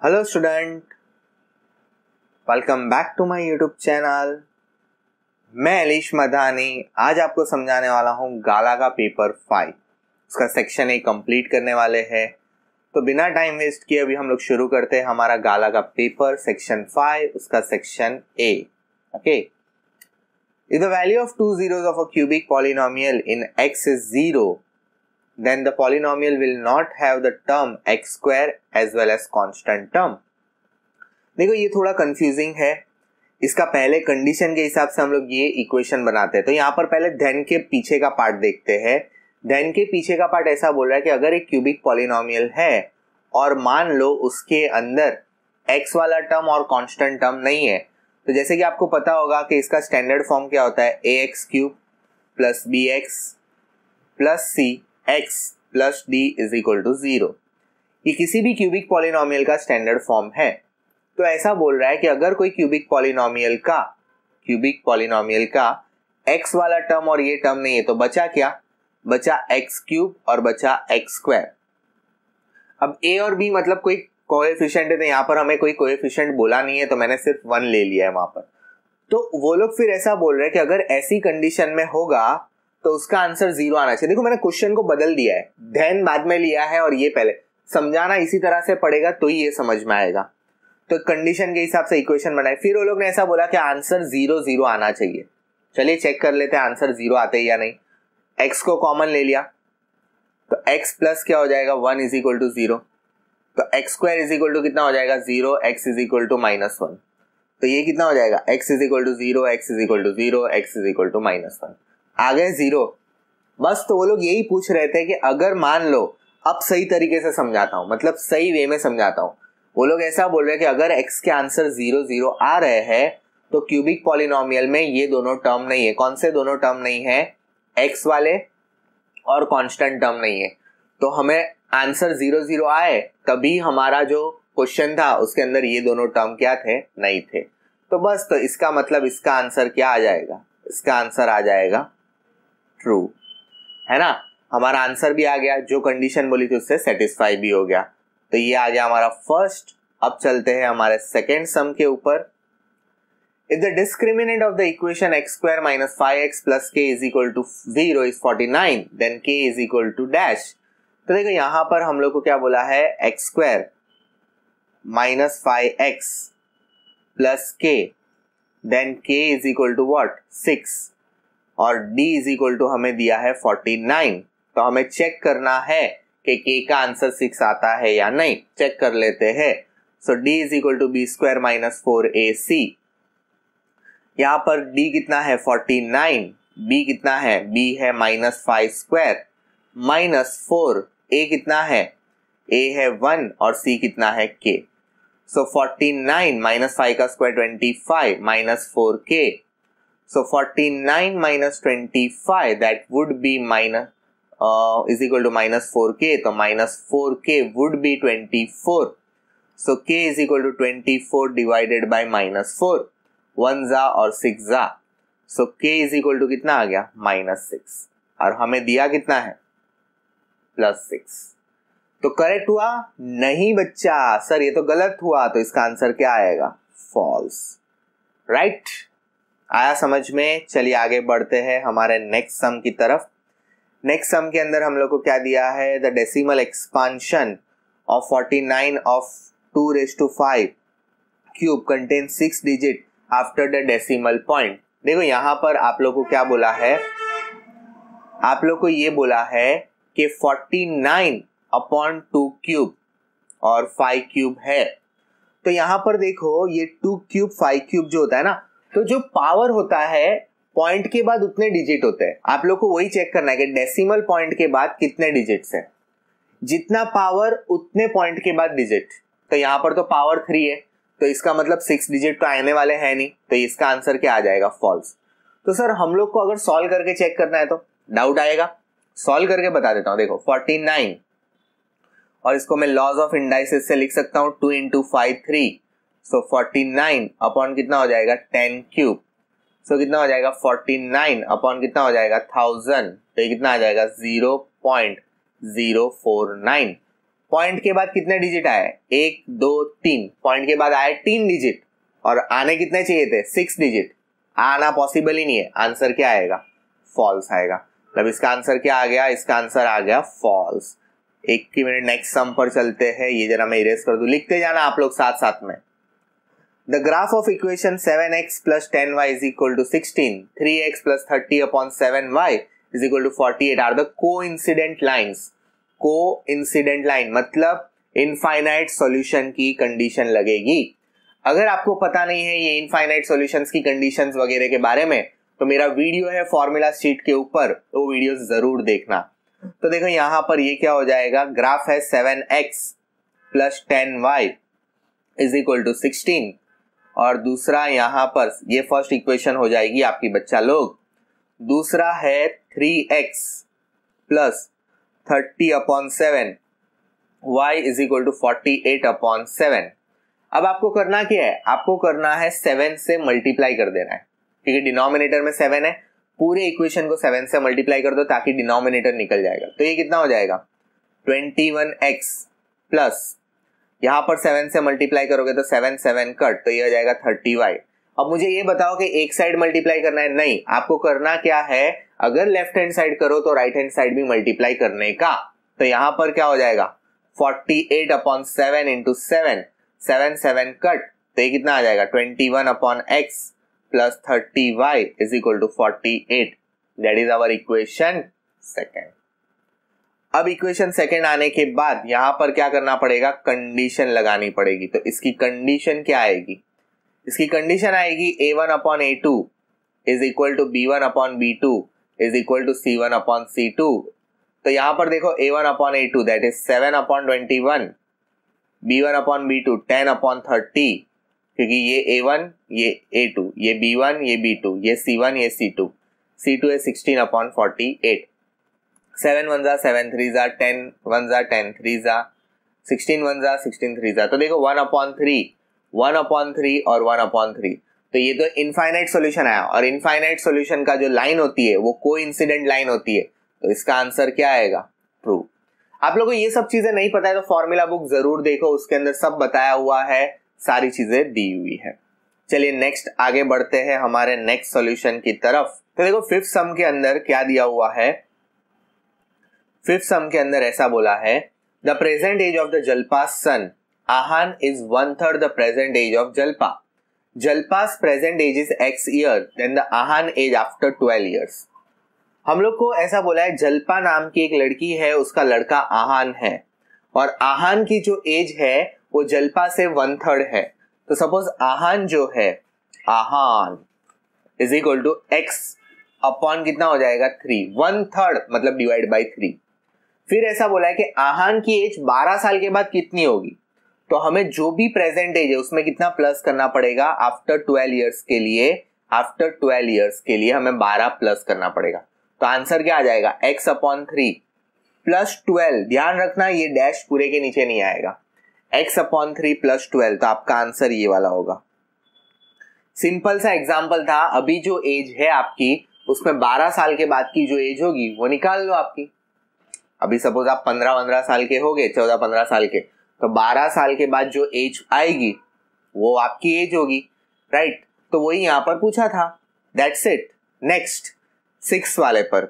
Hello student, welcome back to my YouTube channel. मैं अलीश मधानी आज आपको समझाने वाला हूँ गाला का पेपर 5। उसका सेक्शन ए कंप्लीट करने वाले हैं। तो बिना टाइम वेस्ट किए अभी हम लोग शुरू करते हैं हमारा गाला का पेपर सेक्शन 5, उसका section A. Okay, if the value of two zeros of a cubic polynomial in x is 0, then the polynomial will not have the term x square as well as constant term। देखो ये थोड़ा confusing है। इसका पहले condition के हिसाब से हम लोग ये इक्वेशन बनाते हैं। तो यहाँ पर पहले धन के पीछे का पार्ट देखते हैं। धन के पीछे का पार्ट ऐसा बोल रहा है कि अगर एक क्यूबिक पॉलिनोमियल है और मान लो उसके अंदर x वाला टर्म और कांस्टेंट टर्म नहीं है, तो जैसे कि आपको पता होगा कि इसका स्टैंडर्ड फॉर्म क्या होता है, ax cube plus bx plus c x plus d is equal to 0। ये किसी भी क्यूबिक पॉलिनोमियल का स्टैंडर्ड फॉर्म है। तो ऐसा बोल रहा है कि अगर कोई क्यूबिक पॉलिनोमियल का x वाला टर्म और ये टर्म नहीं है, तो बचा क्या, बचा x क्यूब और बचा x स्क्वायर। अब a और b मतलब कोई कोएफिशिएंट है, तो यहाँ पर हमें कोई कोएफिशिएंट बोला नहीं है, तो मैंने सिर्फ 1 ले लिया है वहां पर। तो वो लोग फिर ऐसा बोल रहे हैं कि अगर ऐसी कंडीशन में होगा तो उसका आंसर 0 आना चाहिए। देखो मैंने क्वेश्चन को बदल दिया है, धन बाद में लिया है और ये पहले। समझाना इसी तरह से पड़ेगा तो ही ये समझ में आएगा। तो कंडीशन के हिसाब से इक्वेशन बनाए, फिर वो लोग ने ऐसा बोला कि आंसर 0 0 आना चाहिए। चलिए चेक कर लेते हैं आंसर 0 आते हैं या नहीं। x को कॉमन ले लिया तो x प्लस क्या हो जाएगा 1 इज इक्वल टू 0। तो x square is equal to कितना हो जाएगा 0, x इज इक्वल टू -1। तो ये कितना हो जाएगा x is equal to 0, x is equal to 0, x is equal to -1। आ गए 0। बस तो वो लोग यही पूछ रहे थे कि अगर मान लो, अब सही तरीके से समझाता हूं, मतलब सही वे में समझाता हूं। वो लोग ऐसा बोल रहे हैं कि अगर x के आंसर 0 0 आ रहे हैं तो क्यूबिक पॉलिनोमियल में ये दोनों टर्म नहीं है। कौन से दोनों टर्म नहीं है, x वाले और कांस्टेंट टर्म नहीं है। तो हमें आंसर 0 0 आए तभी हमारा जो क्वेश्चन था उसके अंदर ये दोनों टर्म क्या थे, नहीं थे। तो बस, तो इसका मतलब इसका आंसर क्या आ जाएगा, इसका आंसर आ जाएगा ट्रू, है ना। हमारा आंसर भी आ गया, जो कंडीशन बोली थी उससे सेटिस्फाई भी हो गया। तो ये आ गया हमारा फर्स्ट। अब चलते हैं हमारे सेकेंड सम के ऊपर। If the discriminant of the equation x square minus 5x plus k is equal to 0 is 49, then k is equal to dash. तो देखो यहाँ पर हम लोग को क्या बोला है, x square minus 5x plus k, then k is equal to what 6, और d इज इक्वल टू हमें दिया है 49। तो हमें चेक करना है कि k का आंसर 6 आता है या नहीं। चेक कर लेते हैं। So d is equal to b square minus 4ac। यहाँ पर d कितना है 49, b कितना है, b है -5 स्क्वायर माइनस 4, a कितना है, a है 1 और c कितना है k। सो 49 माइनस 5 का square 25 minus 4k। So 49 minus 25 that would be is equal to minus 4k. तो minus 4k would be 24. So k is equal to 24 divided by minus 4. 1 जा और 6 जा। So k is equal to कितना आ गया -6, और हमें दिया कितना है +6। तो करेक्ट हुआ नहीं बच्चा, सर ये तो गलत हुआ। तो इसका आंसर क्या आएगा, फॉल्स। राइट, आया समझ में। चलिए आगे बढ़ते हैं हमारे नेक्स्ट सम की तरफ। नेक्स्ट सम के अंदर हम लोग को क्या दिया है, the decimal expansion of 49 of 2 raised to 5 cube contain 6 digit after the decimal point. देखो यहाँ पर आप लोग को क्या बोला है, आप लोग को ये बोला है कि 49 अपॉन 2 क्यूब और 5 क्यूब है। तो यहाँ पर देखो ये 2 क्यूब 5 क्यूब जो होता है ना, तो जो पावर होता है पॉइंट के बाद उतने डिजिट होते हैं। आप लोग को वही चेक करना है कि डेसिमल पॉइंट के बाद कितने डिजिट्स है। जितना पावर उतने पॉइंट के बाद डिजिट। तो यहाँ पर तो पावर 3 है, तो इसका मतलब 6 डिजिट तो आने वाले हैं नहीं। तो इसका आंसर क्या आ जाएगा, फॉल्स। तो सर हम लोग को अगर सॉल्व करके चेक करना है तो डाउट आएगा। सॉल्व करके बता देता हूँ। देखो 49 और इसको मैं लॉज ऑफ इंडाइसिस से लिख सकता हूँ 2 into 5 3। सो 49 अपॉन कितना हो जाएगा 10 क्यूब। सो कितना हो जाएगा 49 अपॉन कितना हो जाएगा 1000। तो ये कितना आ जाएगा 0.049। पॉइंट के बाद कितने डिजिट आए, 1 2 3, पॉइंट के बाद आए 3 डिजिट और आने कितने चाहिए थे, 6 डिजिट। आना पॉसिबल ही नहीं है, आंसर क्या आएगा, फॉल्स आएगा। मतलब इसका आंसर क्या आ गया, इसका आंसर आ गया फॉल्स। एक की मिनट नेक्स्ट सम पर चलते हैं, ये जरा मैं इरेज कर दूं, लिखते जाना आप लोग साथ साथ में। The graph of equation 7x plus 10y is equal to 16, 3x plus 30 upon 7y is equal to 48 are the coincident lines. Coincident line मतलब इनफाइनाइट सॉल्यूशन की कंडीशन लगेगी। अगर आपको पता नहीं है ये इनफाइनाइट सॉल्यूशंस की कंडीशंस वगैरह के बारे में, तो मेरा वीडियो है फॉर्मूला शीट के ऊपर, वो वीडियो जरूर देखना। तो देखो यहां पर ये क्या हो जाएगा, ग्राफ है 7x plus 10y is equal to 16 और दूसरा यहां पर ये फर्स्ट इक्वेशन हो जाएगी आपकी बच्चा लोग। दूसरा है 3x plus 30 upon 7 y is equal to 48 upon 7। अब आपको करना क्या है, आपको करना है 7 से मल्टीप्लाई कर देना है, क्योंकि डिनोमिनेटर में 7 है, पूरे इक्वेशन को 7 से मल्टीप्लाई कर दो ताकि डिनोमिनेटर निकल जाएगा। तो ये कितना हो जाएगा, 21x प्लस यहां पर 7 से मल्टीप्लाई करोगे तो 7 7 कट, तो ये हो जाएगा 30y। अब मुझे ये बताओ कि एक साइड मल्टीप्लाई करना है, नहीं, आपको करना क्या है, अगर लेफ्ट हैंड साइड करो तो राइट हैंड साइड भी मल्टीप्लाई करने का। तो यहां पर क्या हो जाएगा, 48 अपॉन 7 इंटू 7, 7 7 कट, तो ये कितना आ जाएगा, 21 upon x plus 30y is equal to 48। That is our equation second. अब इक्वेशन सेकेंड आने के बाद यहां पर क्या करना पड़ेगा, कंडीशन लगानी पड़ेगी। तो इसकी कंडीशन क्या आएगी, इसकी कंडीशन आएगी a1 upon a2 is equal to b1 upon b2 is equal to c1 upon c2। तो यहां पर देखो a1 upon a2 that is 7 upon 21, b1 upon b2 10 upon 30, क्योंकि ये a1 ये a2 ये b1 ये b2 ये c1 ये c2, c2 है 16 अपॉन 48। 7 1 7 3 10 1 10 3 16 1 16 3। तो देखो 1 अपॉन 3 और 1 अपॉन 3, तो ये तो इनफाइनाइट सॉल्यूशन आया, और इनफाइनाइट सॉल्यूशन का जो लाइन होती है वो कोइंसिडेंट लाइन होती है, तो इसका आंसर क्या आएगा, ट्रू। आप लोगों को ये सब चीजें नहीं पता है तो फॉर्मूला बुक जरूर देखो, उसके अंदर सब बताया हुआ है, सारी चीजें दी हुई है। चलिए नेक्स्ट आगे बढ़ते हैं हमारे नेक्स्ट सॉल्यूशन की तरफ। तो देखो फिफ्थ सम के अंदर क्या दिया हुआ है, फिफ्थ सम के अंदर ऐसा बोला है, the present age of the Jalpa's son Aahan is 1/3 the present age of Jalpa. Jalpa's present age is x year then the Aahan age after 12 years. हम लोग को ऐसा बोला है, जलपा नाम की एक लड़की है, उसका लड़का आहान है, और आहान की जो एज है वो जलपा से 1/3 है। तो सपोज आहान जो है, Aahan is equal to x upon कितना हो जाएगा 3, 1/3 मतलब डिवाइड बाई 3। फिर ऐसा बोला है कि आहान की एज 12 साल के बाद कितनी होगी, तो हमें जो भी प्रेजेंट एज है उसमें कितना प्लस करना पड़ेगा, आफ्टर 12 इयर्स के लिए, आफ्टर 12 इयर्स के लिए हमें 12 प्लस करना पड़ेगा। तो आंसर क्या आ जाएगा, x अपॉन 3 प्लस 12, ध्यान रखना ये डैश पूरे के नीचे नहीं आएगा, x अपॉन 3 प्लस 12, तो आपका आंसर ये वाला होगा। सिंपल सा एग्जाम्पल था, अभी जो एज है आपकी उसमें 12 साल के बाद की जो एज होगी वो निकाल लो आपकी। अभी सपोज आप 15 साल के हो गए, 14-15 साल के, तो 12 साल के बाद जो एज आएगी वो आपकी एज होगी, राइट। तो वही यहां पर पूछा था, दैट्स इट। नेक्स्ट 6 वाले पर,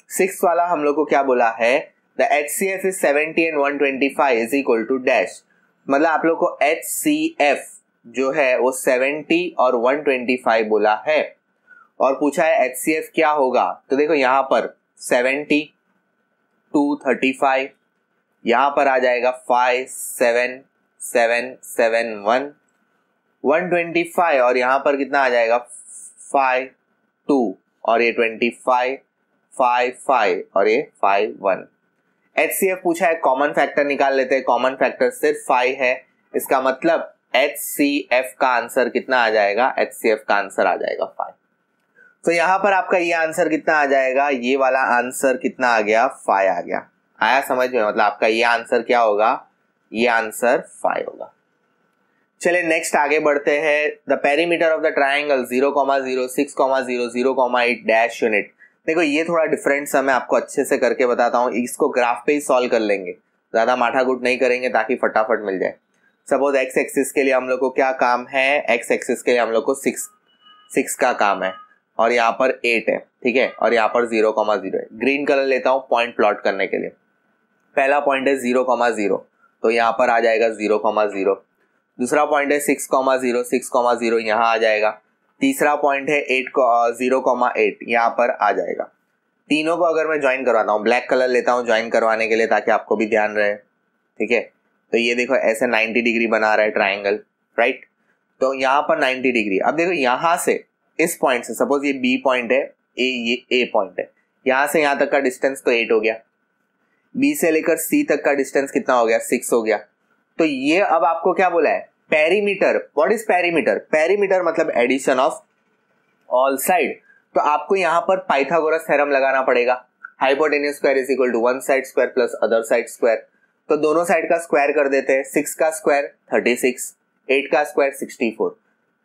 6 वाला हम लोग को क्या बोला है, the HCF is 70 and 125 is equal to dash. मतलब आप लोग को HCF जो है वो 70 और 125 बोला है, और पूछा है HCF क्या होगा। तो देखो यहां पर 70 235, यहां पर आ जाएगा 5 7 7 7 1 125, और यहां पर कितना आ जाएगा 5 2, और ये 25 5 5 और ये 5 1। HCF पूछा है, कॉमन फैक्टर निकाल लेते हैं, कॉमन फैक्टर सिर्फ 5 है, इसका मतलब HCF का आंसर कितना आ जाएगा, HCF का आंसर आ जाएगा 5। तो यहां पर आपका ये आंसर कितना आ जाएगा, ये वाला आंसर कितना आ गया, 5 आ गया। आया समझ में, मतलब आपका ये आंसर क्या होगा, ये आंसर 5 होगा। चलिए नेक्स्ट आगे बढ़ते हैं। The perimeter of the triangle 0,0 6,0 0,8 dash unit. देखो ये थोड़ा डिफरेंट सा मैं आपको अच्छे से करके बताता हूँ, इसको ग्राफ पे ही सॉल्व कर लेंगे, ज्यादा माठाकुट नहीं करेंगे ताकि फटाफट मिल जाए। सपोज एक्स एक्सिस के लिए हम लोग को क्या काम है, एक्स एक्सिस के लिए हम लोग को 6 का काम है और यहाँ पर 8 है, ठीक है, और यहाँ पर 0,0 है। ग्रीन कलर लेता हूँ पॉइंट प्लॉट करने के लिए। पहला पॉइंट है 0,0, तो यहाँ पर आ जाएगा 0,0। दूसरा पॉइंट है 6,0, 6,0 यहाँ आ जाएगा। तीसरा पॉइंट है 0,8 यहाँ पर आ जाएगा। तीनों को अगर मैं ज्वाइन करवाता हूँ, ब्लैक कलर लेता हूँ ज्वाइन करवाने के लिए ताकि आपको भी ध्यान रहे, ठीक है। तो ये देखो ऐसे 90 डिग्री बना रहा है ट्राइंगल, राइट। तो यहाँ पर 90 डिग्री। अब देखो यहाँ से इस पॉइंट से, सपोज ये बी पॉइंट है, ये ए पॉइंट है, यहाँ से यहाँ तक का डिस्टेंस तो 8 हो गया। बी से लेकर सी तक का डिस्टेंस कितना हो गया, 6 हो गया। तो ये अब आपको क्या बोला है, perimeter. What is perimeter? Perimeter मतलब एडिशन ऑफ ऑल साइड। तो आपको यहाँ पर पाइथागोरस थ्योरम लगाना पड़ेगा। Hypotenuse square is equal to one side square plus other side square. तो दोनों साइड का स्क्वायर कर देते हैं। 6 का स्क्वायर 36, 8 का स्क्वायर 64।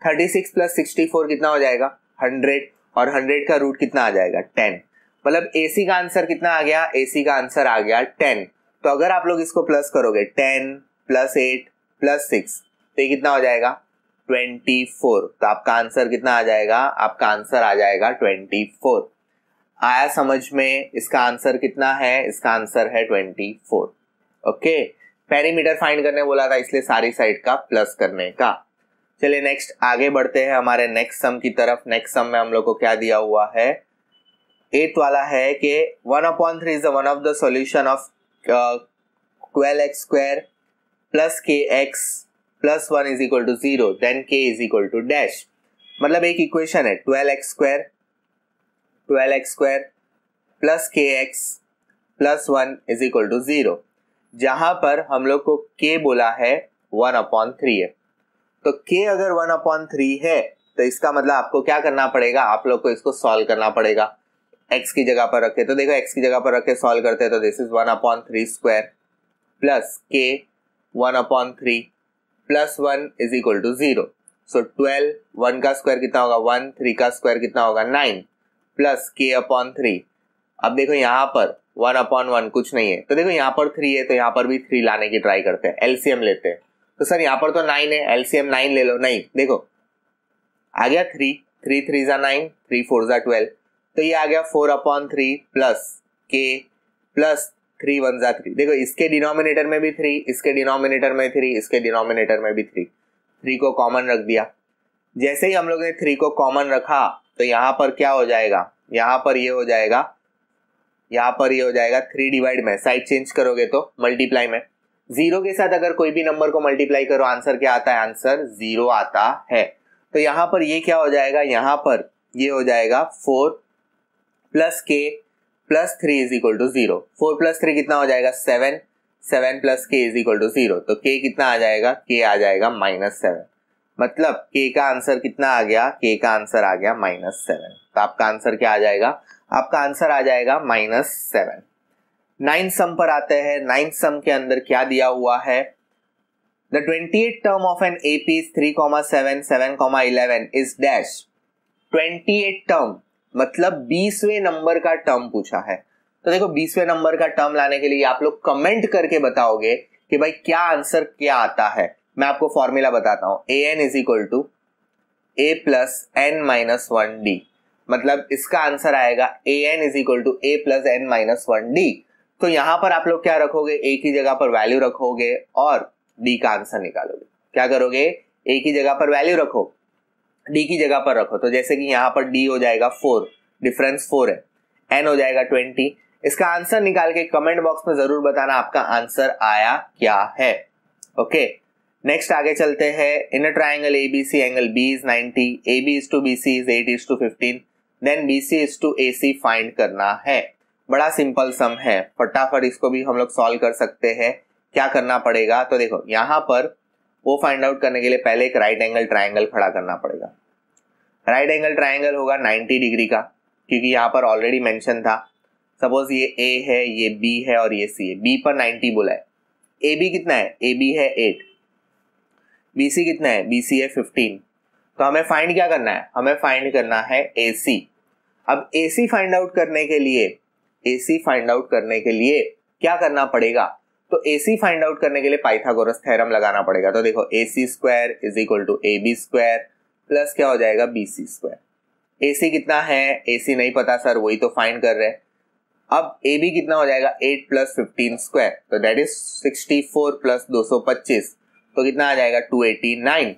36 प्लस 64 कितना हो जाएगा, 100, और 100 का रूट कितना आ जाएगा, 10। मतलब AC का आंसर कितना आ गया, AC का आंसर आ गया 10। तो अगर आप लोग इसको प्लस करोगे 10 प्लस 8 प्लस 6 तो ये कितना हो जाएगा, 24। तो आपका आंसर कितना आ जाएगा, आपका आंसर आ जाएगा 24। आया समझ में? इसका आंसर कितना है, इसका आंसर है 24। ओके, पेरीमीटर फाइंड करने बोला था इसलिए सारी साइड का प्लस करने का। चलिए नेक्स्ट आगे बढ़ते हैं हमारे नेक्स्ट सम की तरफ। नेक्स्ट सम में हम लोग को क्या दिया हुआ है, 8th वाला है कि 1/3 is one of the solution of 12x square plus kx plus 1 is equal to 0 then k is equal to dash. मतलब एक इक्वेशन है 12x square plus kx plus 1 is equal to 0, जहां पर हम लोग को k बोला है 1/3 है। तो k अगर 1/3 है तो इसका मतलब आपको क्या करना पड़ेगा, आप लोग को इसको सॉल्व करना पड़ेगा। x की जगह पर रखे, तो देखो x की जगह पर रखे सॉल्व करते हैं तो this is 1/3 square plus k 1/3 plus 1 is equal to 0। So 12, 1 का स्क्वायर कितना होगा 1, 3 का स्क्वायर कितना होगा 9 प्लस k/3। अब देखो यहाँ पर 1/1 कुछ नहीं है, तो देखो यहाँ पर 3 है तो यहाँ पर भी 3 लाने की ट्राई करते हैं, एलसीएम लेते हैं। तो सर यहाँ पर तो 9 है, एलसीएम 9 ले लो। नहीं, देखो आ गया 3 3 9, 3 4 12, तो ये आ गया 4/3 प्लस k प्लस 3 1 3। देखो इसके डिनोमिनेटर में भी 3, इसके डिनोमिनेटर में 3, इसके डिनोमिनेटर में भी 3 को कॉमन रख दिया। जैसे ही हम लोग ने 3 को कॉमन रखा तो यहाँ पर क्या हो जाएगा, यहाँ पर ये हो जाएगा 3 डिवाइड में, साइड चेंज करोगे तो मल्टीप्लाई में। 0 के साथ अगर कोई भी नंबर को मल्टीप्लाई करो आंसर क्या आता है, आंसर 0 आता है। तो यहाँ पर ये क्या हो जाएगा, यहाँ पर ये हो जाएगा 4 plus k plus 3 is equal to 0। 4 plus 3 कितना हो जाएगा 7, 7 plus k is equal to 0। तो k कितना आ जाएगा, k आ जाएगा -7। मतलब k का आंसर कितना आ गया, k का आंसर आ गया -7। तो आपका आंसर क्या आ जाएगा, आपका आंसर आ जाएगा -7। 9th सम पर आते हैं। 9th सम के अंदर क्या दिया हुआ है, the 28th term of an AP is 3,7 7,11 is dash. 28 term मतलब 20वें नंबर का टर्म पूछा है। तो देखो 20वें नंबर का टर्म लाने के लिए आप लोग कमेंट करके बताओगे कि भाई क्या आंसर क्या आता है। मैं आपको फॉर्मूला बताता हूं, an is equal to a plus n-1d। मतलब इसका आंसर आएगा an is equal to a plus n-1d। तो यहां पर आप लोग क्या रखोगे, a की जगह पर वैल्यू रखोगे और d का आंसर निकालोगे। क्या करोगे, a की जगह पर वैल्यू रखो, d की जगह पर रखो। तो जैसे कि यहाँ पर d हो जाएगा 4, डिफरेंस 4 है, n हो जाएगा 20। इसका आंसर निकाल के कमेंट बॉक्स में जरूर बताना आपका आंसर आया क्या है। ओके, नेक्स्ट आगे चलते हैं। In a triangle ABC angle B is 90, AB is to BC is 8:15, then BC is to AC find करना है। बड़ा सिंपल सम है, फटाफट इसको भी हम लोग सॉल्व कर सकते हैं। क्या करना पड़ेगा, तो देखो यहाँ पर वो फाइंड आउट करने के लिए पहले एक राइट एंगल ट्राइंगल खड़ा करना पड़ेगा। राइट एंगल ट्राइंगल होगा 90 डिग्री का, क्योंकि यहाँ पर ऑलरेडी मेंशन था। सपोज ये A है, ये B है और ये C है। B पर 90 बोला है, AB कितना है, AB है 8, BC कितना है, BC है 15। तो हमें फाइंड क्या करना है, हमें फाइंड करना है AC। अब AC फाइंड आउट करने के लिए क्या करना पड़ेगा, तो AC फाइंड आउट करने के लिए पाइथागोरस थ्योरम लगाना पड़ेगा। तो देखो AC square is equal to AB square plus क्या हो जाएगा BC स्क्वायर। AC कितना है, AC नहीं पता सर, वही तो फाइंड कर रहे हैं। अब AB कितना हो जाएगा 8 प्लस 15 स्क्वायर, तो दैट इज 64 प्लस 225, तो कितना आ जाएगा 289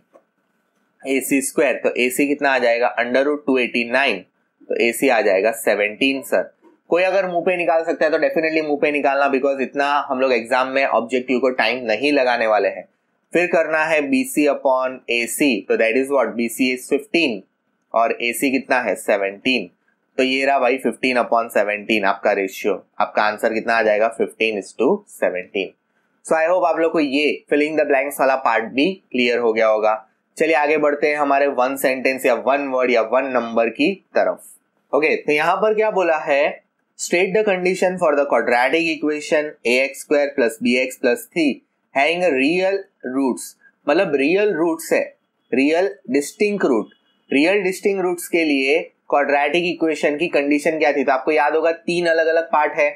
AC स्क्वायर। तो AC कितना आ जाएगा अंडर रूट 289, तो AC आ जाएगा 17 सर। कोई अगर मुंह पे निकाल सकता है तो डेफिनेटली मुंह पे निकालना, बिकॉज इतना हम लोग एग्जाम में ऑब्जेक्टिव को टाइम नहीं लगाने वाले हैं। फिर करना है BC अपॉन AC, तो that is what, BC is 15 और AC कितना है 17, तो ये रहा भाई 15 अपॉन 17 आपका रेशियो। आपका आंसर कितना आ जाएगा 15:17। सो आई होप आप लोग को ये फिलिंग द ब्लैंक्स वाला पार्ट भी क्लियर हो गया होगा। चलिए आगे बढ़ते हैं हमारे वन सेंटेंस या वन वर्ड या वन नंबर की तरफ। ओके, तो यहां पर क्या बोला है, state the condition for the quadratic equation ax square plus bx plus 3 having real roots. मतलब रियल रूट्स है, real distinct root. Real distinct roots के लिए क्वाड्रेटिक इक्वेशन की कंडीशन क्या थी, तो आपको याद होगा 3 अलग अलग पार्ट है।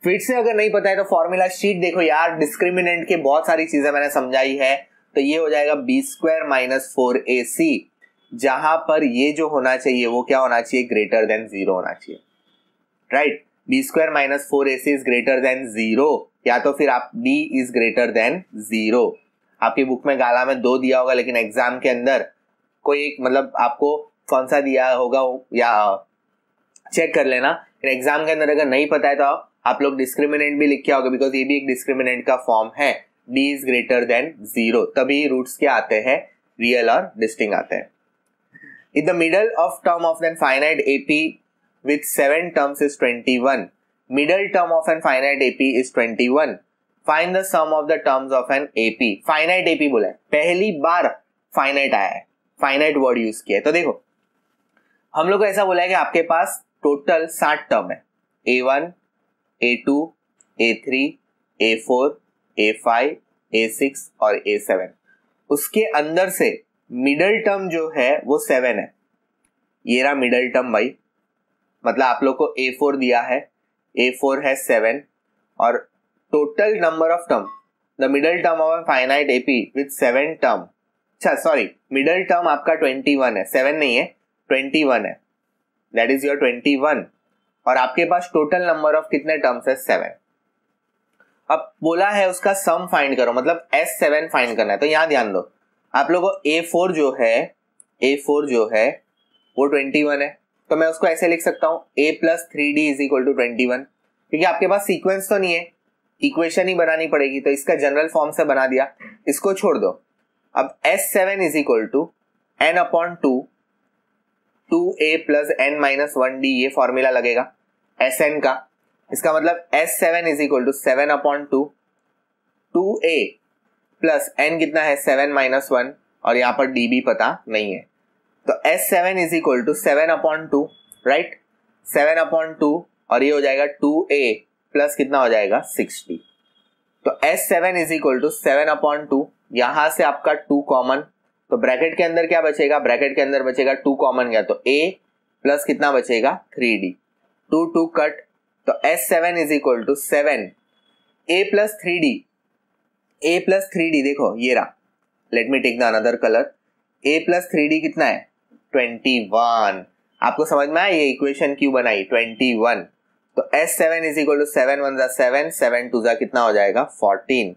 फिर से अगर नहीं पता है तो फॉर्मूला शीट देखो यार, डिस्क्रिमिनेंट के बहुत सारी चीजें मैंने समझाई है। तो ये हो जाएगा b स्क्वायर माइनस 4ac, जहां पर ये जो होना चाहिए वो क्या होना चाहिए, ग्रेटर देन 0 होना चाहिए, right. b square minus 4ac is greater than 0, या तो फिर आप b इज ग्रेटर देन 0। आपकी बुक में गाला में 2 दिया होगा, लेकिन एग्जाम के अंदर कोई एक मतलब आपको कौन सा दिया होगा या चेक कर लेना। एग्जाम के अंदर अगर नहीं पता है तो आप लोग डिस्क्रिमिनेंट भी लिख के आओगे, बिकॉज ये भी एक डिस्क्रिमिनेंट का फॉर्म है। d इज ग्रेटर देन 0, तभी रूट्स क्या आते हैं, रियल और डिस्टिंक्ट आते हैं। In the middle of term of an finite AP with 7 terms is 21. Middle term of an finite AP is 21. Find the sum of the terms of an AP. Finite AP बोला है, पहली बार finite आया है, finite word use किया है। तो देखो हम लोग को ऐसा बोला है कि आपके पास टोटल 60 टर्म है, A1, A2, A3, A4, A5, A6 और A7। उसके अंदर से मिडल टर्म जो है वो 7 है। ये रहा मिडल टर्म भाई, मतलब आप लोग को A4 दिया है, A4 है 7 और total number of term, the middle term of a finite AP with 7 term, अच्छा सॉरी मिडल टर्म आपका 21 है, 7 नहीं है 21 है, दैट इज योर 21। और आपके पास टोटल नंबर ऑफ कितने टर्म्स है 7। अब बोला है उसका सम फाइंड करो, मतलब S7 फाइंड करना है। तो यहां ध्यान दो, आप लोगों को A4 जो है वो 21 है, तो मैं उसको ऐसे लिख सकता हूं a plus 3d is equal to 21, क्योंकि आपके पास सीक्वेंस तो नहीं है, इक्वेशन ही बनानी पड़ेगी, तो इसका जनरल फॉर्म से बना दिया, इसको छोड़ दो। अब S7 is equal to n upon 2 2a plus n minus 1d, ये फॉर्मूला लगेगा Sn का। इसका मतलब S7 is equal to 7 upon 2 2a plus n कितना है 7 माइनस 1, और यहाँ पर d भी पता नहीं है, तो S7 is equal to 7 upon 2, right, 7 upon 2, और ये हो जाएगा 2a प्लस कितना हो जाएगा 60। तो S7 is equal to 7 upon 2, यहां से आपका 2 कॉमन, तो ब्रैकेट के अंदर क्या बचेगा, ब्रैकेट के अंदर बचेगा 2 कॉमन गया, तो a प्लस कितना बचेगा 3d, 2 2 कट, तो S7 is equal to 7 a plus 3d, देखो ये रहा, let me take the another colour, a plus 3d कितना है 21। आपको समझ में आया ये इक्वेशन क्यों बनाई 21। तो S7 इज इक्वल टू 7 1 जा 7, 7 2 जा कितना हो जाएगा 14,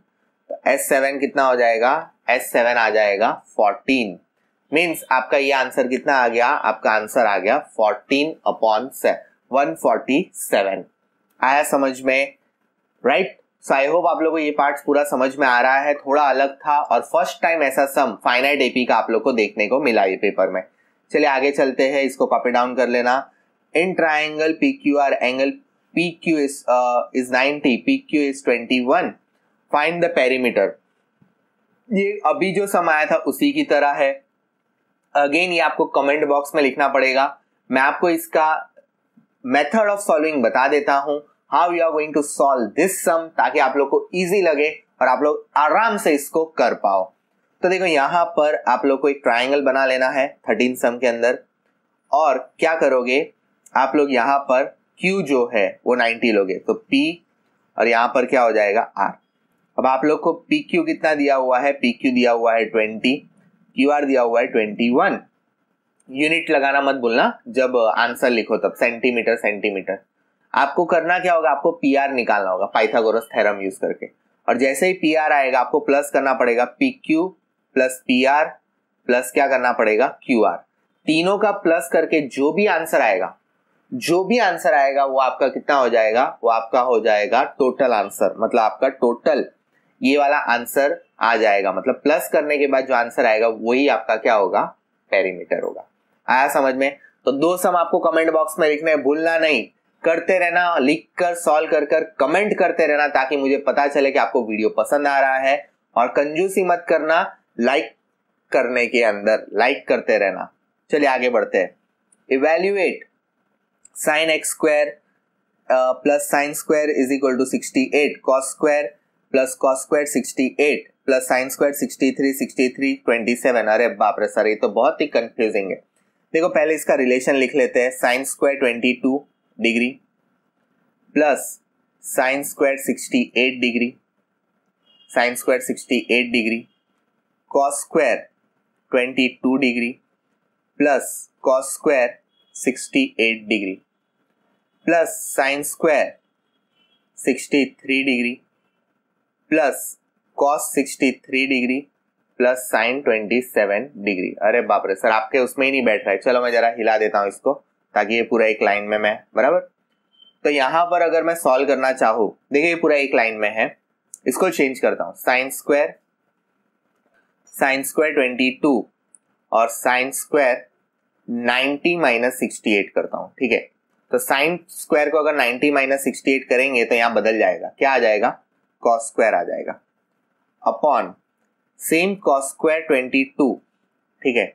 तो S7 कितना हो जाएगा, S7 आ जाएगा 14। मीन्स आपका ये आंसर कितना आ गया, आपका आंसर आ गया 14 अपॉन 147। आया समझ में, राइट। सो आई होप आप लोगों को ये पार्ट पूरा समझ में आ रहा है। थोड़ा अलग था और फर्स्ट टाइम ऐसा सम फाइनाइट AP का आप लोग को देखने को मिला ये पेपर में। चलिए आगे चलते हैं, इसको कॉपी डाउन कर लेना। In triangle PQR angle PQ is 90, PQ is 21, find the perimeter. ये अभी जो सम आया था उसी की तरह है। अगेन ये आपको कमेंट बॉक्स में लिखना पड़ेगा, मैं आपको इसका मेथड ऑफ सॉल्विंग बता देता हूं, how you are going to solve this sum, ताकि आप लोग को इजी लगे और आप लोग आराम से इसको कर पाओ। तो देखो यहाँ पर आप लोग को एक ट्राइंगल बना लेना है 13 सम के अंदर, और क्या करोगे आप लोग यहाँ पर Q जो है वो 90 लोगे, तो P और यहाँ पर क्या हो जाएगा R। अब आप लोग को पी क्यू कितना दिया हुआ है, पी क्यू दिया हुआ है 20, क्यू आर दिया हुआ है 21। यूनिट लगाना मत भूलना जब आंसर लिखो तब, सेंटीमीटर सेंटीमीटर। आपको करना क्या होगा, आपको पी आर निकालना होगा पाइथागोरस थ्योरम यूज करके, और जैसे ही पी आर आएगा आपको प्लस करना पड़ेगा P Q plus P R plus क्या करना पड़ेगा क्यू आर। तीनों का प्लस करके जो भी आंसर आएगा वो आपका कितना हो जाएगा, वो आपका हो जाएगा टोटल आंसर, मतलब आपका टोटल ये वाला आंसर आ जाएगा, मतलब प्लस करने के बाद जो आंसर आएगा वही आपका क्या होगा, पेरीमीटर होगा। आया समझ में? तो 2 सम आपको कमेंट बॉक्स में लिखने भूलना नहीं, करते रहना, लिख कर सॉल्व कर कर कमेंट करते रहना ताकि मुझे पता चले कि आपको वीडियो पसंद आ रहा है। और कंजूसी मत करना, लाइक करने के अंदर लाइक करते रहना। चलिए आगे बढ़ते हैं। Evaluate sin x square plus sine square is equal to 68, cos square plus cos square 68 plus sine square 63 27। अरे बाप रे सर, ये तो बहुत ही कंफ्यूजिंग है। देखो पहले इसका रिलेशन लिख लेते हैं। Sign square 22 degree plus sine square 68 degree, sine square 68 degree, cos square 22 degree plus cos square 68 degree plus sine square 63 degree plus cos 63 degree plus sign 27 degree. अरे बाप रे सर, आपके उसमें ही नहीं बैठ रहा है। चलो मैं जरा हिला देता हूं इसको ताकि ये पूरा एक लाइन में मैं, बराबर। तो यहां पर अगर मैं सॉल्व करना चाहूं, देखिए ये पूरा एक लाइन में है, इसको चेंज करता हूं। साइन स्क्वायर 22 और साइन स्क्वायर 90 माइनस 68 करता हूं, ठीक है। तो साइन स्क्वायर को अगर 90 माइनस 68 करेंगे तो यहां बदल जाएगा, क्या आ जाएगा, कॉस स्क्वायर आ जाएगा, अपॉन सेम कॉस स्क्वायर 22, ठीक है।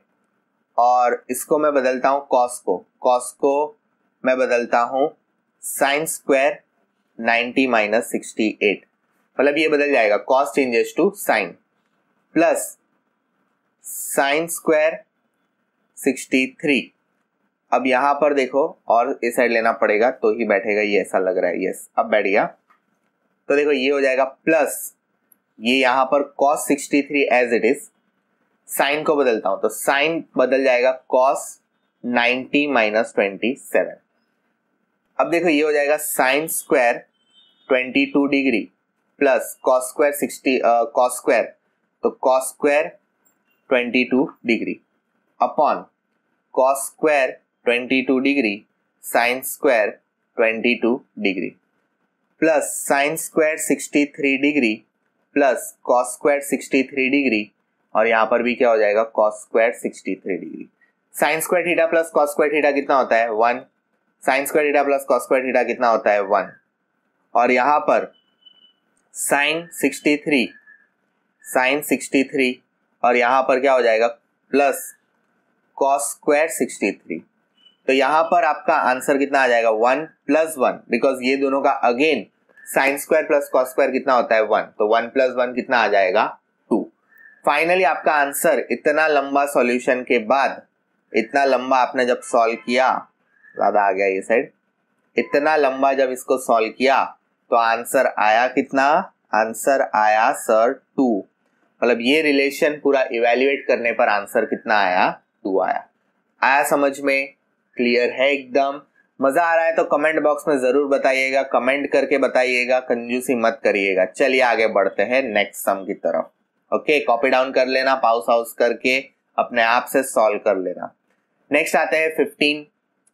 और इसको मैं बदलता हूं कॉस को मैं बदलता हूं साइन स्क्वायर 90 माइनस 68, मतलब ये बदल जाएगा, cos changes to sine, plus sine square 63। अब यहां पर देखो और इस साइड लेना पड़ेगा तो ही बैठेगा, ये ऐसा लग रहा है, यस अब बैठ गया। तो देखो ये हो जाएगा प्लस ये यहां पर cos 63 as it is, sine को बदलता हूं तो साइन बदल जाएगा cos 90 माइनस 27। अब देखो ये हो जाएगा sine square 22 degree plus cos square तो cos square 22 degree upon cos square 22 degree sine square 22 degree plus sine square 63 degree plus cos square 63 degree, और यहां पर भी क्या हो जाएगा, cos square 63 degree. Sine square theta plus cos square theta कितना होता है 1, sine square theta plus cos square theta कितना होता है 1, और यहां पर साइन 63 और यहां पर क्या हो जाएगा प्लस कॉस स्क्वायर 63। तो यहां पर आपका आंसर कितना आ जाएगा 1 प्लस 1, बिकॉज ये दोनों का again sine square plus cos square कितना होता है 1, तो 1 प्लस 1 कितना आ जाएगा 2। फाइनली आपका आंसर इतना लंबा सॉल्यूशन के बाद, इतना लंबा आपने जब सॉल्व किया, ज्यादा आ गया ये साइड, इतना लंबा जब इसको सॉल्व किया तो आंसर आया कितना, आंसर आया सर 2। मतलब ये रिलेशन पूरा इवेल्युएट करने पर आंसर कितना आया, 2 आया समझ में? क्लियर है एकदम? मजा आ रहा है तो कमेंट बॉक्स में जरूर बताइएगा, कमेंट करके बताइएगा, कंजूसी मत करिएगा। चलिए आगे बढ़ते हैं नेक्स्ट सम की तरफ। ओके, कॉपी डाउन कर लेना, पाउस हाउस करके अपने आप से सॉल्व कर लेना। नेक्स्ट आते हैं 15।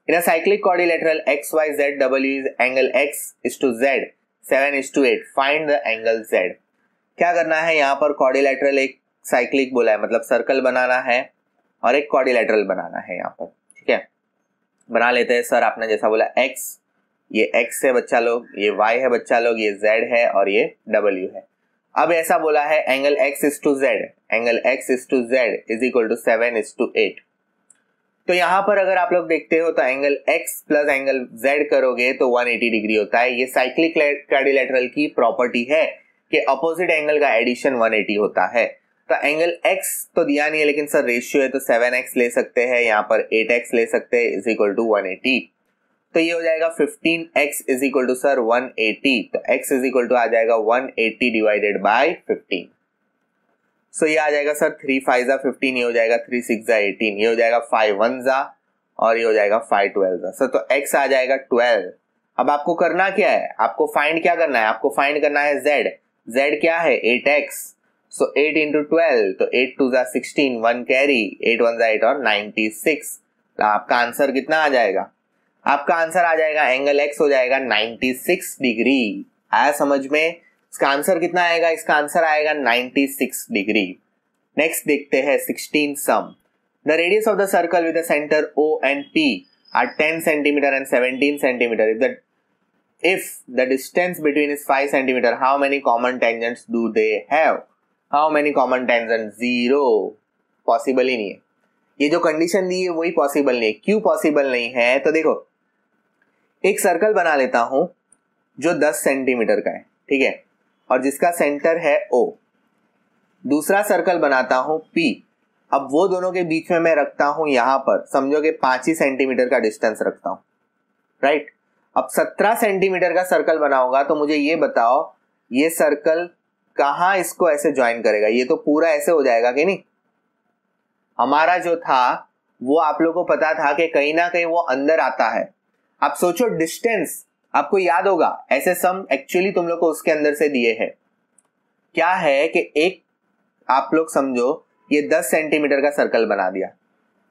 In a cyclic quadrilateral XYZ W is angle X is to Z 7:8, find the angle Z। क्या करना है, यहाँ पर क्वाड्रिलेटरल एक साइक्लिक बोला है, मतलब सर्कल बनाना है और एक क्वाड्रिलेटरल बनाना है यहाँ पर, ठीक है। बना लेते हैं। सर आपने जैसा बोला x, ये x है बच्चा लोग, ये y है बच्चा लोग, ये z है और ये w है। अब ऐसा बोला है angle x is to z, angle x is to z is equal to 7:8। तो यहाँ पर अगर आप लोग देखते हो तो angle x plus angle z करोगे तो 180 डिग्री होता है। ये साइक्लिक क्वाड्रिलेटरल की प्रॉपर्टी है कि अपोजिट एंगल का एडिशन 180 होता है। तो एंगल x तो दिया नहीं है, लेकिन सर रेशियो है तो 7x ले सकते हैं, यहाँ पर 8x ले सकते हैं, इज इक्वल टू 180। तो ये हो जाएगा 15x is equal to sir 180, तो x इज इक्वल टू आ जाएगा 180 डिवाइडेड बाय 15। सो ये आ जाएगा सर 3 5 जा 15, ये हो जाएगा 3 6 जा 18, ये हो जाएगा 5 1 जा और ये हो जाएगा 5 12 जा। सर तो x आ जाएगा 12। अब आपको करना क्या है, आपको फाइंड क्या करना है, आपको फाइंड करना है z क्या है 8x। सो 8 इंटू 12, तो 8 2 जा 16, 1 कैरी, 8 1 जा 8 और 96। आपका आंसर कितना आ जाएगा, आपका आंसर आ जाएगा एंगल x हो जाएगा 96 डिग्री। आया समझ में, इसका आंसर कितना आएगा, इसका आंसर आएगा 96 डिग्री। नेक्स्ट देखते हैं 16 sum. The radius of the circle with the centre O and P are 10 centimeter and 17 centimeter. If the distance between is 5 centimeter, how many common tangents do they have? How many common tangents? 0। Possible ही नहीं है, ये जो condition दी है वही possible नहीं है। क्यों possible नहीं है, तो देखो एक सर्कल बना लेता हूं जो 10 सेंटीमीटर का है, ठीक है, और जिसका सेंटर है O। दूसरा सर्कल बनाता हूं P, अब वो दोनों के बीच में मैं रखता हूं यहां पर, समझो कि 5 ही सेंटीमीटर का डिस्टेंस रखता हूं, राइट। अब 17 सेंटीमीटर का सर्कल बनाऊंगा, तो मुझे ये बताओ ये सर्कल कहां इसको ऐसे ज्वाइन करेगा, ये तो पूरा ऐसे हो जाएगा कि नहीं। हमारा जो था वो आप लोगों को पता था कि कहीं ना कहीं वो अंदर आता है। आप सोचो डिस्टेंस, आपको याद होगा ऐसे सम एक्चुअली तुम लोग को उसके अंदर से दिए हैं। क्या है कि एक आप लोग समझो ये 10 सेंटीमीटर का सर्कल बना दिया,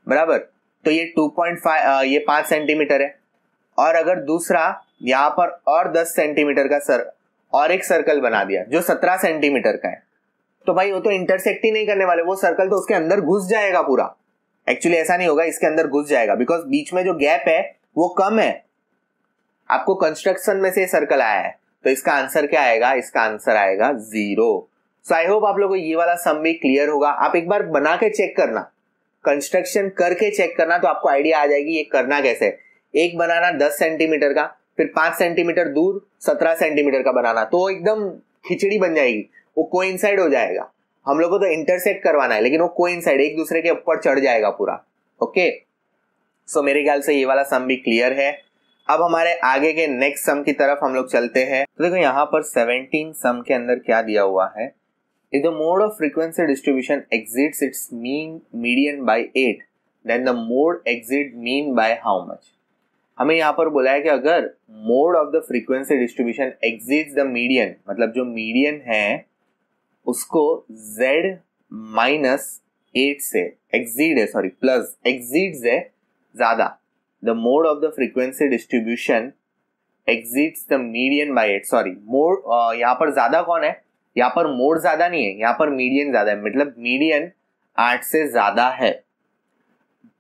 बराबर, तो ये 2.5 ये 5 सेंटीमीटर है, और अगर दूसरा यहां पर और 10 सेंटीमीटर का और एक सर्कल बना दिया जो 17 सेंटीमीटर का है, तो भाई वो तो इंटरसेक्ट ही नहीं करने वाले, वो सर्कल तो उसके अंदर घुस जाएगा पूरा। एक्चुअली ऐसा नहीं होगा, इसके अंदर घुस जाएगा, बिकॉज बीच में जो गैप है वो कम है। आपको कंस्ट्रक्शन में से सर्कल आया है, तो इसका आंसर क्या आएगा, इसका आंसर आएगा 0। सो आई होप आप लोगों को ये वाला सम भी क्लियर होगा। आप एक बार बना के चेक करना, कंस्ट्रक्शन करके चेक करना, तो आपको आइडिया आ जाएगी ये करना कैसे है। एक बनाना 10 सेंटीमीटर का, फिर 5 सेंटीमीटर दूर 17 सेंटीमीटर का बनाना, तो एकदम खिचड़ी बन जाएगी, वो कोइंसाइड हो जाएगा। हम लोग को तो इंटरसेक्ट करवाना है, लेकिन वो कोइंसाइड एक दूसरे के ऊपर चढ़ जाएगा पूरा। ओके, सो मेरे ख्याल से ये वाला सम भी क्लियर है। अब हमारे आगे के नेक्स्ट सम की तरफ हम लोग चलते हैं। तो देखो यहाँ पर 17 सम के अंदर क्या दिया हुआ है, if the mode of frequency distribution exceeds its median by 8, then the mode exceed mean by how much? हमें यहाँ पर बोला है कि अगर mode of the frequency distribution exceeds the median, मतलब जो मीडियन है उसको z माइनस 8 से एक्सीड है, सॉरी प्लस एक्सीड्स है ज्यादा, the mode of the frequency distribution exceeds the median by 8, sorry mode यहाँ पर ज्यादा कौन है, यहाँ पर मोड ज्यादा नहीं है, यहाँ पर मीडियन ज्यादा है, मतलब मीडियन 8 से ज्यादा है।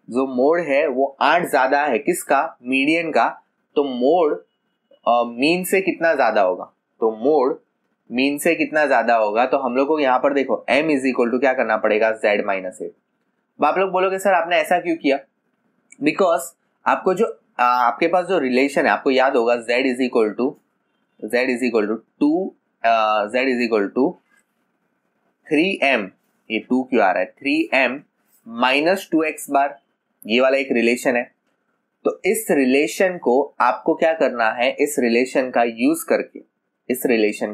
जो मोड है वो 8 ज्यादा है, किसका, मीडियन का, तो मोड मीन से कितना ज्यादा होगा, तो मोड मीन से कितना ज्यादा होगा, तो हम लोग को यहाँ पर देखो m इज इक्वल टू क्या करना पड़ेगा, z माइनस 8। अब आप लोग बोलोगे सर आपने ऐसा क्यों किया, बिकॉज आपको जो आपके पास जो रिलेशन है आपको याद होगा z is equal to 3m, ये 2 क्यों आ रहा है, 3m माइनस 2x बार, ये वाला एक रिलेशन है। तो इस रिलेशन को आपको क्या करना है, इस रिलेशन का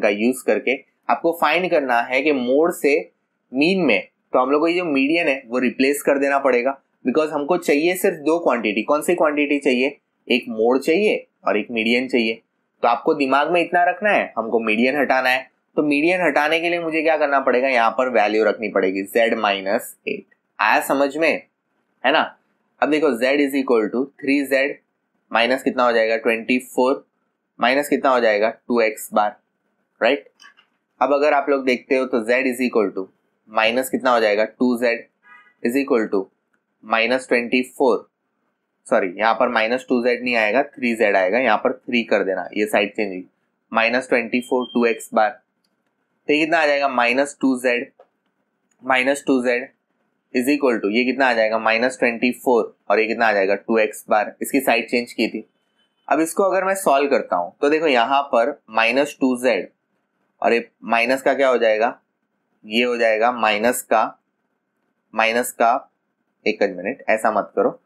यूज करके आपको फाइंड करना है कि मोड से मीन में, तो हम लोग को ये जो मीडियन है वो रिप्लेस कर देना पड़ेगा, बिकॉज हमको चाहिए सिर्फ 2 क्वांटिटी। कौन सी क्वांटिटी चाहिए, एक मोड चाहिए और एक मीडियन चाहिए। तो आपको दिमाग में इतना रखना है, हमको मीडियन हटाना है, तो मीडियन हटाने के लिए मुझे क्या करना पड़ेगा, यहाँ पर वैल्यू रखनी पड़ेगी z माइनस 8। आया समझ में, है ना। अब देखो z is equal to 3z minus कितना हो जाएगा 24 माइनस कितना हो जाएगा 2x बार, राइट। अब अगर आप लोग देखते हो तो z is equal to minus कितना हो जाएगा 2z is equal to minus 24, sorry यहाँ पर माइनस 2z नहीं आएगा 3z आएगा, यहाँ पर 3 कर देना, ये साइड चेंज हुई, माइनस 24 2x बार, तो ये कितना आ जाएगा minus 2z is equal to ये कितना आ जाएगा माइनस 24 और ये कितना आ जाएगा 2x बार, इसकी साइड चेंज की थी। अब इसको अगर मैं सॉल्व करता हूं तो देखो यहाँ पर माइनस 2z और ये माइनस का क्या हो जाएगा, ये हो जाएगा माइनस का एक मिनट ऐसा मत करो,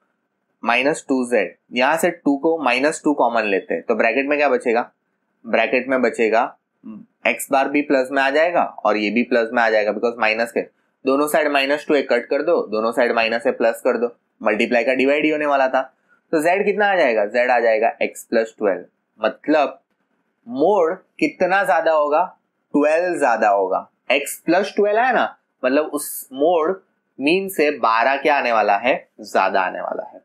-2z, यहां से 2 को -2 कॉमन लेते हैं तो ब्रैकेट में क्या बचेगा, ब्रैकेट में बचेगा x बार भी प्लस में आ जाएगा और ये भी प्लस में आ जाएगा बिकॉज माइनस के दोनों साइड -2 एक कट कर दो, दोनों साइड माइनस है प्लस कर दो, मल्टीप्लाई का डिवाइड ही होने वाला था। तो z कितना आ जाएगा, z आ जाएगा x + 12, मतलब मोड कितना ज्यादा होगा, 12 ज्यादा होगा। x + 12 है ना, मतलब उस मोड मीन से 12 क्या आने वाला है, ज्यादा आने वाला है।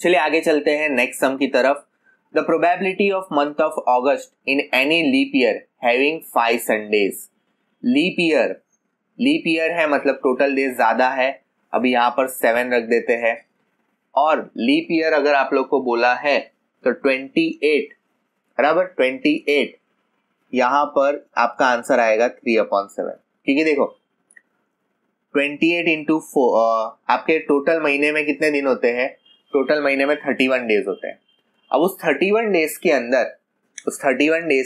चलिए आगे चलते हैं नेक्स्ट सम की तरफ। The probability of month of August in any leap year having 5 Sundays. Leap year है मतलब टोटल डेज ज्यादा है, अभी यहाँ पर 7 रख देते हैं। और लीप ईयर अगर आप लोग को बोला है तो 28 बराबर 28, यहां पर आपका आंसर आएगा 3/7, क्योंकि देखो 28 इंटू 4 आपके टोटल महीने में कितने दिन होते हैं, टोटल महीने में 31 डेज होते हैं। अब उस 31 डेज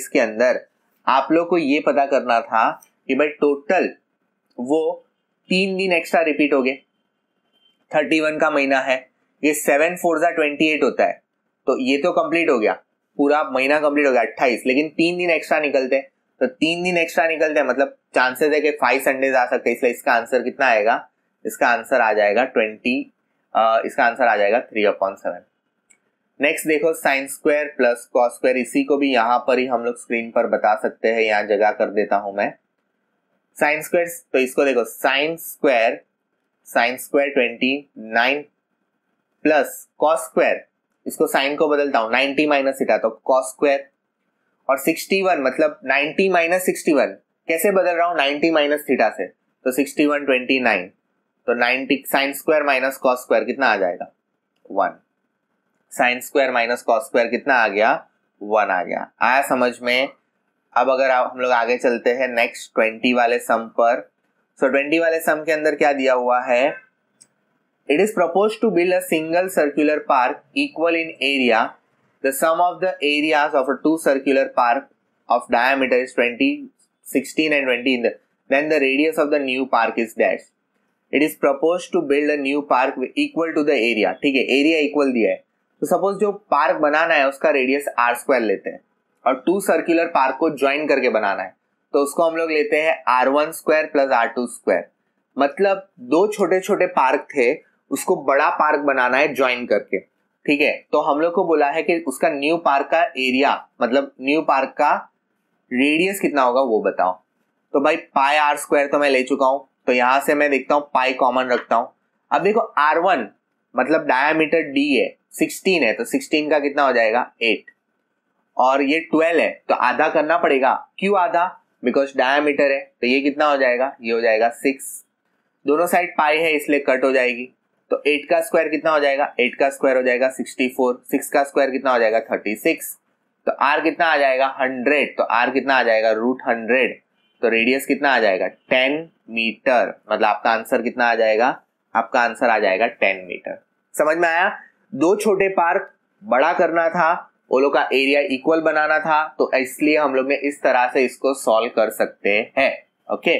के अंदर आप लोग को ये पता करना था कि भाई टोटल वो 3 दिन एक्स्ट्रा रिपीट हो गए, 31 का महीना है, ये 7 4 28 होता है, तो ये तो कंप्लीट हो गया, पूरा महीना कंप्लीट हो गया 28, लेकिन 3 दिन एक्स्ट्रा निकलते हैं, तो 3 दिन एक्स्ट्रा निकलते हैं मतलब चांसेस है कि 5 संडेज आ सकते हैं, इसलिए इसका आंसर कितना आएगा, इसका आंसर आ जाएगा 3/7। नेक्स्ट देखो sine square plus cos square, इसी को भी यहां पर ही हम लोग स्क्रीन पर बता सकते हैं, यहां जगह कर देता हूं मैं। साइन स्क्वायर, तो इसको देखो sine square 29 plus cos square, इसको साइन को बदलता हूं 90 माइनस थीटा, तो कॉस स्क्वायर, और 61 मतलब 90 माइनस 61 कैसे बदल रहा हूं, 90 माइनस थीटा से, तो 61 29, तो 90 sine square minus cos square कितना आ जाएगा 1, sine square minus cos square कितना आ गया 1 आ गया। आया समझ में। अब अगर हम लोग आगे चलते हैं नेक्स्ट 20 वाले सम पर। सो 20 वाले सम के अंदर क्या दिया हुआ है, it is proposed to build a single circular park equal in area, the sum of the areas of a 2 circular park of diameter is 20, 16 and 20 then the radius of the new park is dash. It is proposed to build a new park equal to the area, ठीक है, area equal दिया है, तो suppose जो park बनाना है उसका radius r² लेते हैं और 2 सर्कुलर पार्क को ज्वाइन करके बनाना है, तो उसको हम लोग लेते हैं r1² प्लस r2², मतलब 2 छोटे छोटे पार्क थे उसको बड़ा पार्क बनाना है ज्वाइन करके, ठीक है। तो हम लोग को बोला है कि उसका न्यू पार्क का एरिया मतलब न्यू पार्क का रेडियस कितना होगा वो बताओ। तो भाई पाई r² तो मैं ले चुका हूं, तो यहां से मैं देखता हूं पाई कॉमन रखता हूं। अब देखो r1 मतलब डायमीटर d है 16 है, तो 16 का कितना हो जाएगा 8, और ये 12 है तो आधा करना पड़ेगा, क्यों आधा, बिकॉज डायमीटर है, तो ये कितना हो जाएगा, ये हो जाएगा 6, दोनों साइड पाई है इसलिए कट हो जाएगी, तो 8 का स्क्वायर कितना हो जाएगा, 8 का स्क्वायर हो जाएगा 64, 6 का स्क्वायर कितना हो जाएगा 36, तो r कितना आ जाएगा 100, तो r कितना आ जाएगा √100, तो रेडियस कितना आ जाएगा 10 मीटर, मतलब आपका आंसर कितना आ जाएगा, आपका आंसर आ जाएगा 10 मीटर। समझ में आया। 2 छोटे पार्क बड़ा करना था, वो लोग का एरिया इक्वल बनाना था, तो इसलिए हम लोग ने इस तरह से इसको सॉल्व कर सकते हैं। ओके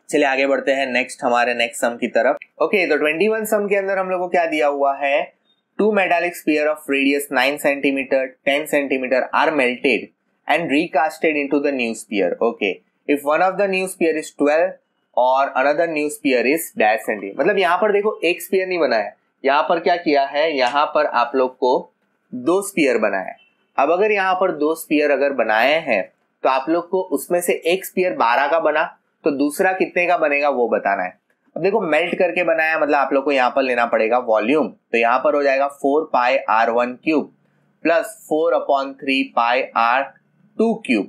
चलिए आगे बढ़ते हैं नेक्स्ट हमारे नेक्स्ट सम की तरफ। ओके तो 21 सम के अंदर हम लोग को क्या दिया हुआ है, 2 metallic sphere of radius 9 cm, 10 cm are melted and recasted into the new sphere. Okay, if one of the new sphere is 12 और another new sphere is dash cm, मतलब यहाँ पर देखो एक स्पीयर नहीं बना है, यहाँ पर क्या किया है, यहाँ पर आप लोग को 2 स्पीयर बनाया है। अब अगर यहाँ पर 2 स्पीयर अगर बनाए हैं तो आप लोग को उसमें से एक स्पीयर 12 का बना, तो दूसरा कितने का बनेगा वो बताना है। अब देखो मेल्ट करके बनाया मतलब आप लोग को यहाँ पर लेना पड़ेगा वॉल्यूम, तो यहाँ पर हो जाएगा 4 पाई r1³ plus 4/3 pi r2³,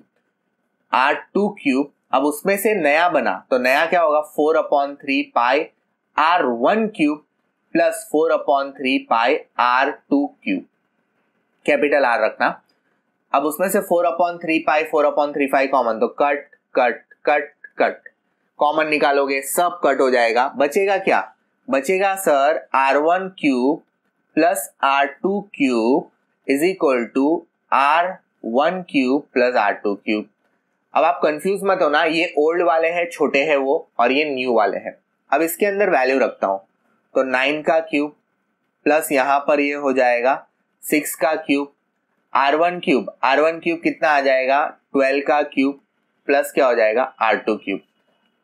r2³। अब उसमें से नया बना तो नया क्या होगा 4/3 pi r1³ plus 4/3 pi r2³, capital R रखना। अब उसमें से 4/3 पाई 4/3 पाई कॉमन, तो cut cut cut cut, common निकालोगे सब कट हो जाएगा, बचेगा क्या, बचेगा sir r1³ plus r2³ is equal to r1³ plus r2³। अब आप कंफ्यूज मत हो ना, ये ओल्ड वाले हैं छोटे हैं वो, और ये न्यू वाले हैं। अब इसके अंदर वैल्यू रखता हूं, तो 9 का क्यूब प्लस यहाँ पर ये हो जाएगा 6 का क्यूब, R1 क्यूब कितना आ जाएगा 12 का क्यूब प्लस क्या हो जाएगा R2 क्यूब।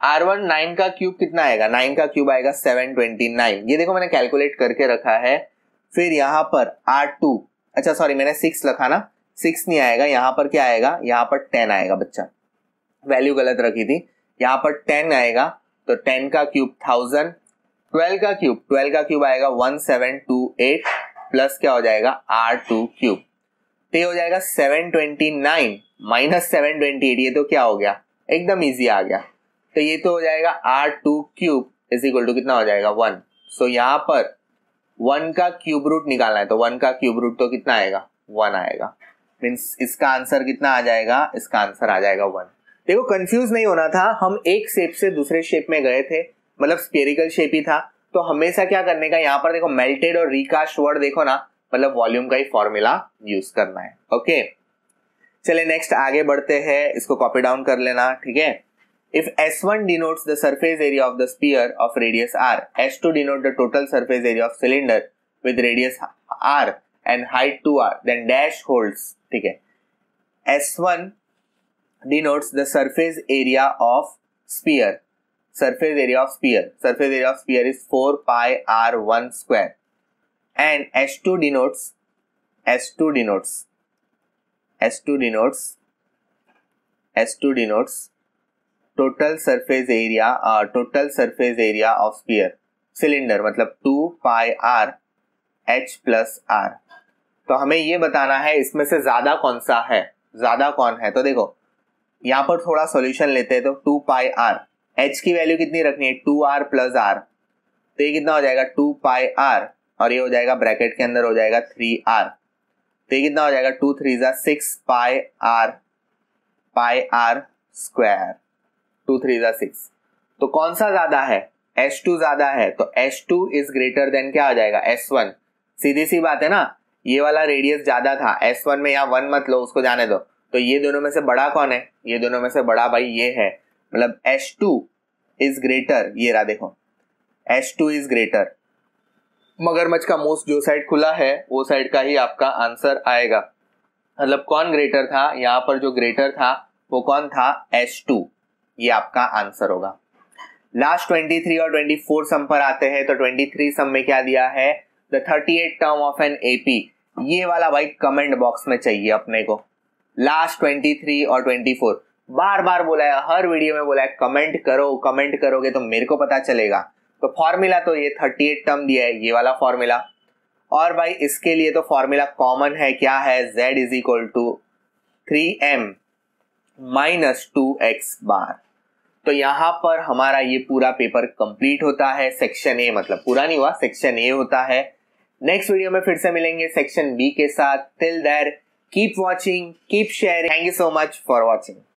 R1 9 का क्यूब कितना आएगा, 9 का क्यूब आएगा 729, ये देखो मैंने कैलकुलेट करके रखा है। फिर यहाँ पर R2, अच्छा सॉरी मैंने 6 लिखा ना, 6 नहीं आएगा, यहाँ पर क्या आएगा, यहाँ पर 10 आएगा बच्चा, वैल्यू गलत रखी थी, यहाँ पर 10 आएगा, तो 10 का क्यूब 1000, 12 का क्यूब आएगा 1728 प्लस क्या हो जाएगा R2 क्यूब, तो ये हो जाएगा 729 माइनस 728, ये तो क्या हो गया एकदम इजी आ गया, तो ये तो हो जाएगा R2 cube is equal to कितना हो जाएगा 1। सो यहाँ पर 1 का क्यूब रूट निकालना है, तो 1 का क्यूब रूट तो कितना आएगा 1 आएगा, मीन्स इसका आंसर कितना आ जाएगा, इसका आंसर आ जाएगा 1। देखो कंफ्यूज नहीं होना था, हम एक शेप से दूसरे शेप में गए थे, मतलब स्फेरिकल शेप ही था, तो हमेशा क्या करने का, यहाँ पर देखो मेल्टेड और रिकास्ट वर्ड देखो ना, मतलब वॉल्यूम का ही फॉर्मूला यूज करना है। ओके चले नेक्स्ट आगे बढ़ते हैं, इसको कॉपी डाउन कर लेना, ठीक है। If S1 denotes the surface area of the sphere of radius r, S2 denote the total surface area of cylinder with radius r and height 2r, then dash holds, ठीक है। S1 denotes the surface area of sphere, surface area of sphere is 4 pi r1 square, and S2 denotes total surface area of sphere, cylinder मतलब 2 pi r h plus r। तो हमें ये बताना है इसमें से ज्यादा कौन है, तो देखो यहाँ पर थोड़ा सॉल्यूशन लेते हैं, तो 2 pi r, h की वैल्यू कितनी रखनी है 2r प्लस r, तो ये कितना हो जाएगा 2 pi r, और ये हो जाएगा ब्रैकेट के अंदर हो जाएगा 3r, तो ये कितना हो जाएगा 2 3 6 pi r स्क्वायर, 2 3 6। तो कौन सा ज्यादा है, S2 ज्यादा है, तो S2 इज ग्रेटर देन क्या आ जाएगा S1, सीधी सी बात है ना, ये वाला रेडियस ज्यादा था, S1 में यहाँ 1 मत लो, उसको जाने दो, तो ये दोनों में से बड़ा कौन है, ये दोनों में से बड़ा भाई ये है, मतलब S2 इज ग्रेटर, ये रहा देखो S2 इज ग्रेटर, मगरमच्छ का मुंह जो साइड खुला है वो साइड का ही आपका आंसर आएगा, मतलब कौन ग्रेटर था, यहाँ पर जो ग्रेटर था वो कौन था S2, ये आपका आंसर होगा। लास्ट 23 और 24 सम पर आते हैं, तो 23 सम में क्या दिया है, the 38 term of an AP, ये वाला भाई कमेंट बॉक्स में चाहिए अपने को, लास्ट 23 और 24 बार बार बोला है, हर वीडियो में बोला है कमेंट करोगे तो मेरे को पता चलेगा। तो फॉर्मूला तो ये 38 टर्म दिया है, ये वाला फॉर्मूला, और भाई इसके लिए तो फॉर्मूला कॉमन है, क्या है, z is equal to 3m minus 2x bar. तो यहाँ पर हमारा ये पूरा पेपर कंप्लीट होता है, सेक्शन ए, मतलब पूरा नहीं हुआ, सेक्शन ए होता है। नेक्स्ट वीडियो में फिर से मिलेंगे सेक्शन बी के साथ। Till there keep watching, keep sharing, thank you so much for watching.